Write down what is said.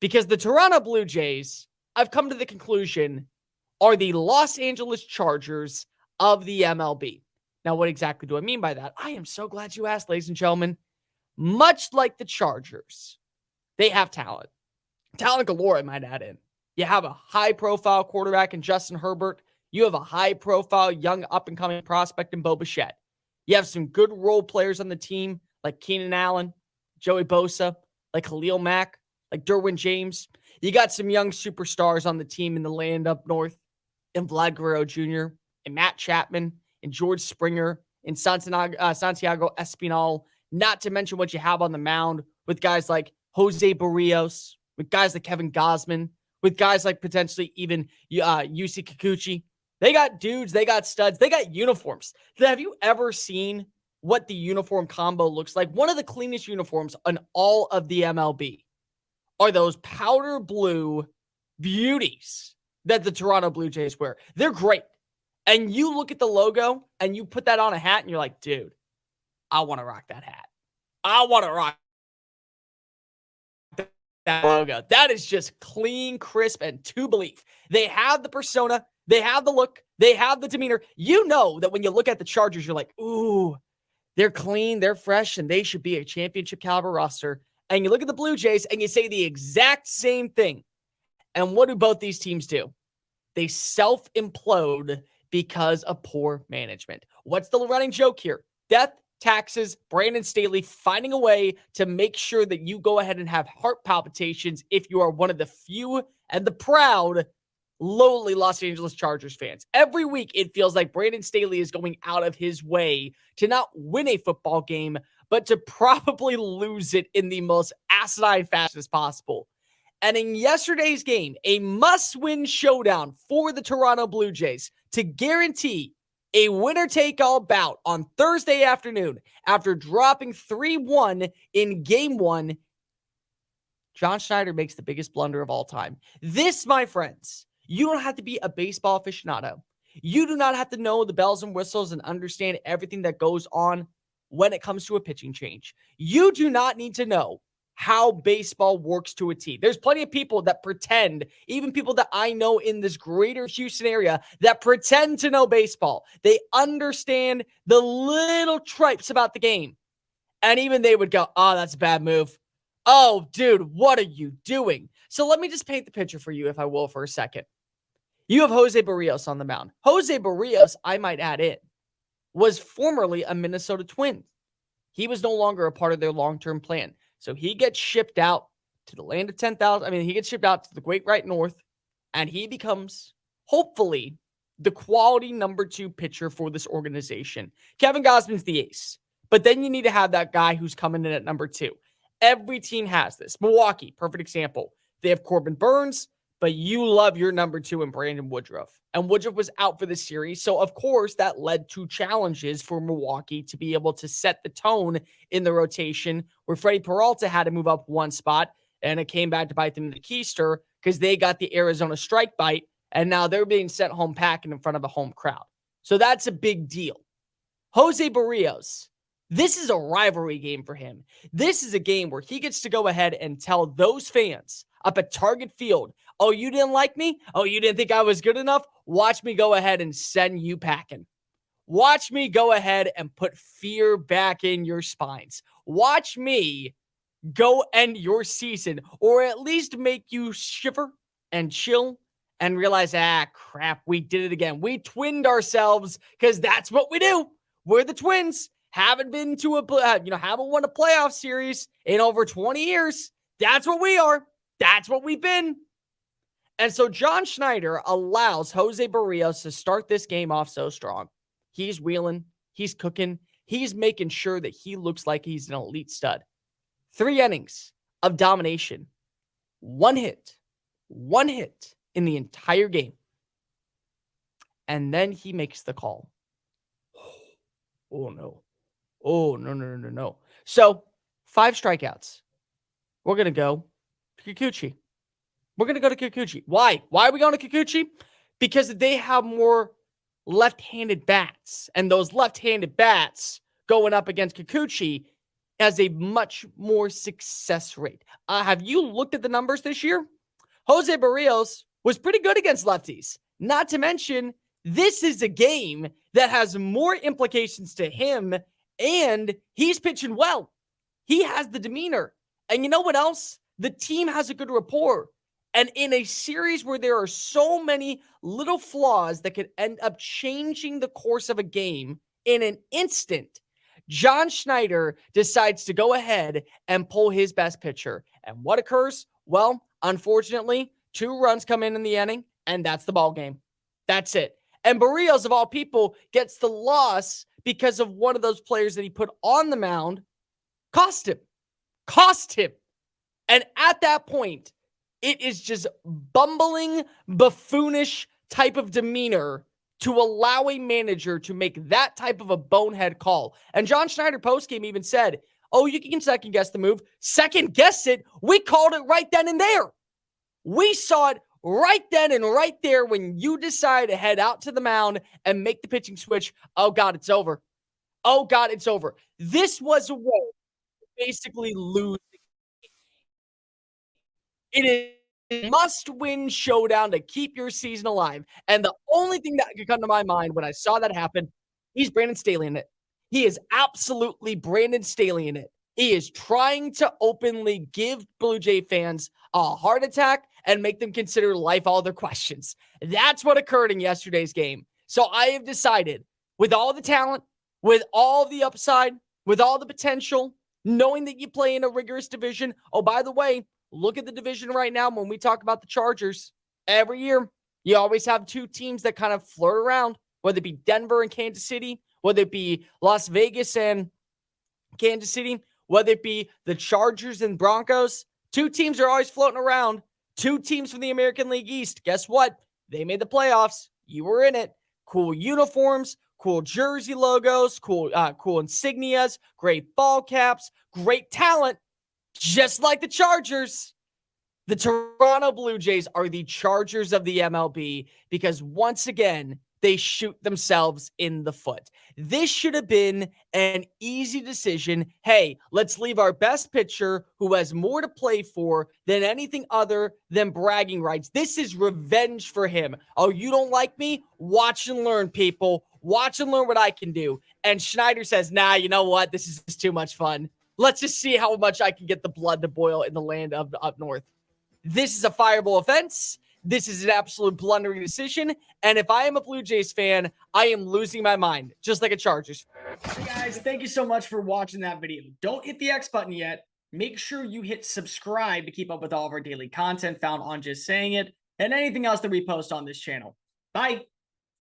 Because the Toronto Blue Jays, I've come to the conclusion, are the Los Angeles Chargers of the MLB. Now, what exactly do I mean by that? I am so glad you asked, ladies and gentlemen. Much like the Chargers, they have talent. Talent galore, I might add in. You have a high-profile quarterback in Justin Herbert. You have a high-profile, young, up-and-coming prospect in Bo Bichette. You have some good role players on the team, like Keenan Allen, Joey Bosa, like Khalil Mack, like Derwin James. You got some young superstars on the team in the land up north, in Vlad Guerrero Jr., and Matt Chapman, and George Springer, and Santiago Espinal, not to mention what you have on the mound with guys like Jose Barrios, with guys like Kevin Gausman, with guys like potentially even Yusei Kikuchi. They got dudes, they got studs, they got uniforms. Have you ever seen what the uniform combo looks like? One of the cleanest uniforms on all of the MLB are those powder blue beauties that the Toronto Blue Jays wear. They're great. And you look at the logo and you put that on a hat and you're like, dude, I want to rock that hat. I want to rock that logo. That is just clean, crisp, and to believe. They have the persona. They have the look. They have the demeanor. You know that when you look at the Chargers, you're like, ooh, they're clean, they're fresh, and they should be a championship caliber roster. And you look at the Blue Jays and you say the exact same thing. And what do both these teams do? They self-implode because of poor management. What's the running joke here? Death, taxes, Brandon Staley finding a way to make sure that you go ahead and have heart palpitations if you are one of the few and the proud lowly Los Angeles Chargers fans. Every week, it feels like Brandon Staley is going out of his way to not win a football game, but to probably lose it in the most asinine fashion as possible. And in yesterday's game, a must-win showdown for the Toronto Blue Jays to guarantee a winner-take-all bout on Thursday afternoon after dropping 3-1 in Game 1, John Schneider makes the biggest blunder of all time. This, my friends, you don't have to be a baseball aficionado. You do not have to know the bells and whistles and understand everything that goes on when it comes to a pitching change. You do not need to know how baseball works to a T. There's plenty of people that pretend, even people that I know in this greater Houston area, that pretend to know baseball. They understand the little tripes about the game. And even they would go, oh, that's a bad move. Oh, dude, what are you doing? So let me just paint the picture for you, if I will, for a second. You have Jose Barrios on the mound. Jose Barrios, I might add in, was formerly a Minnesota Twin. He was no longer a part of their long-term plan. So he gets shipped out to the land of 10,000. He gets shipped out to the great right north, and he becomes, hopefully, the quality number 2 pitcher for this organization. Kevin Gausman's the ace. But then you need to have that guy who's coming in at number 2. Every team has this. Milwaukee, perfect example. They have Corbin Burns, but you love your number 2 in Brandon Woodruff. And Woodruff was out for the series. So, of course, that led to challenges for Milwaukee to be able to set the tone in the rotation, where Freddie Peralta had to move up one spot, and it came back to bite them in the keister because they got the Arizona strike bite, and now they're being sent home packing in front of a home crowd. So that's a big deal. Jose Barrios, this is a rivalry game for him. This is a game where he gets to go ahead and tell those fans up at Target Field, oh, you didn't like me? Oh, you didn't think I was good enough? Watch me go ahead and send you packing. Watch me go ahead and put fear back in your spines. Watch me go end your season, or at least make you shiver and chill and realize, crap, we did it again. We twinned ourselves because that's what we do. We're the Twins. Haven't been to haven't won a playoff series in over 20 years. That's what we are. That's what we've been. And so John Schneider allows Jose Barrios to start this game off so strong. He's wheeling. He's cooking. He's making sure that he looks like he's an elite stud. 3 innings of domination. One hit in the entire game. And then he makes the call. Oh, no. Oh, no. So, 5 strikeouts. We're going to go to Kikuchi. Why? Why are we going to Kikuchi? Because they have more left-handed bats. And those left-handed bats going up against Kikuchi has a much more success rate. Have you looked at the numbers this year? Jose Barrios was pretty good against lefties. Not to mention, this is a game that has more implications to him, and he's pitching well. He has the demeanor. And you know what else? The team has a good rapport. And in a series where there are so many little flaws that could end up changing the course of a game in an instant, John Schneider decides to go ahead and pull his best pitcher. And what occurs? Well, unfortunately, 2 runs come in the inning, and that's the ball game. That's it. And Barrios, of all people, gets the loss because of one of those players that he put on the mound. Cost him. Cost him. And at that point, it is just bumbling, buffoonish type of demeanor to allow a manager to make that type of a bonehead call. And John Schneider postgame even said, oh, you can second guess the move. Second guess it. We called it right then and there. We saw it right then and right there when you decide to head out to the mound and make the pitching switch. Oh, God, it's over. Oh, God, it's over. This was a way to basically lose. It is a must-win showdown to keep your season alive. And the only thing that could come to my mind when I saw that happen, he's Brandon Staley in it. He is absolutely Brandon Staley in it. He is trying to openly give Blue Jay fans a heart attack and make them consider life all their questions. That's what occurred in yesterday's game. So I have decided, with all the talent, with all the upside, with all the potential, knowing that you play in a rigorous division. Oh, by the way, look at the division right now when we talk about the Chargers. Every year, you always have 2 teams that kind of flirt around, whether it be Denver and Kansas City, whether it be Las Vegas and Kansas City, whether it be the Chargers and Broncos. 2 teams are always floating around. 2 teams from the American League East. Guess what? They made the playoffs. You were in it. Cool uniforms, cool jersey logos, cool insignias, great ball caps, great talent. Just like the Chargers, the Toronto Blue Jays are the Chargers of the MLB because once again, they shoot themselves in the foot. This should have been an easy decision. Hey, let's leave our best pitcher who has more to play for than anything other than bragging rights. This is revenge for him. Oh, you don't like me? Watch and learn, people. Watch and learn what I can do. And Schneider says, nah, you know what? This is too much fun. Let's just see how much I can get the blood to boil in the land of up north. This is a fireable offense. This is an absolute blundering decision. And if I am a Blue Jays fan, I am losing my mind, just like a Chargers. Hey guys, thank you so much for watching that video. Don't hit the X button yet. Make sure you hit subscribe to keep up with all of our daily content found on Just Saying It and anything else that we post on this channel. Bye.